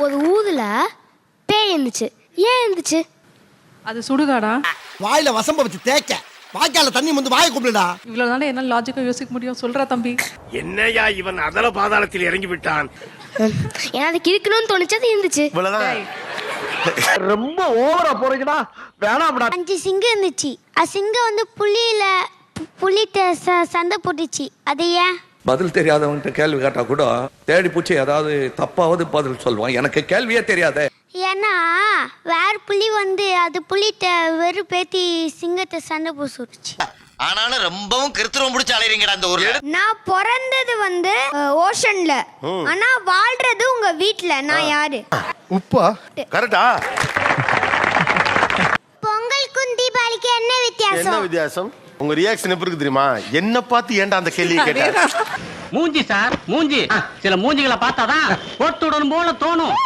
ஒரு ஊதுல பேய் இருந்துச்சு. ஏன் இருந்துச்சு? அது சுடுகாடா? வாயில வசம்ப வச்சு தேய்க்க வாய்க்கால தண்ணி வந்து வாயை கூப்பிடுடா. இவ்வளவுதானே என்ன லாஜிக்கா யோசிக்க முடியும்? சொல்றா தம்பி. என்னையா இவன் அதல பாதாளத்தில் இறங்கி விட்டான். ஏன்னா அதுக்கு இருக்கணும்னு தோணுச்சு, அது இருந்துச்சு. ரொம்ப ஓவரா போறீங்கடா, வேணாம்டா. 5 சிங்கம் இருந்துச்சு. சிங்கம் வந்து புலிட்ட சண்டை போட்டுச்சு. அது ஏன்? பதில் தெரியாதவன்கிட்ட கேள்வி கேட்டா கூட தேடி பூச்சி ஏதாவது தப்பாவது பதில் சொல்லுவான். எனக்கு கேள்வியே தெரியாதே. ஏன்னா வேற புலி வந்து அது புலிட்ட வெறுப்பேத்தி சிங்கத்தை சண்டை போட சொல்லுச்சு. ஆனாலும் ரொம்பவும் கிருத்திரம் பிடிச்சு அலையறீங்கடா இந்த ஊர்ல. நான் பிறந்தது வந்து ஓஷன்ல, ஆனா வாழ்றது உங்க வீட்ல. நான் யாரு? உப்பா? கரெக்டா? பொங்கலுக்கும் தீபாவளிக்கு என்ன வித்தியாசம்? உங்க ரியாக்ஷன் எப்படி இருக்கு தெரியுமா? என்ன பார்த்து ஏன்டா அந்த கேள்வியை கேட்ட? மூஞ்சி சார், மூஞ்சி. சில மூஞ்சிகளை பார்த்தாதான் போட்டுடணும் போல தோணும்.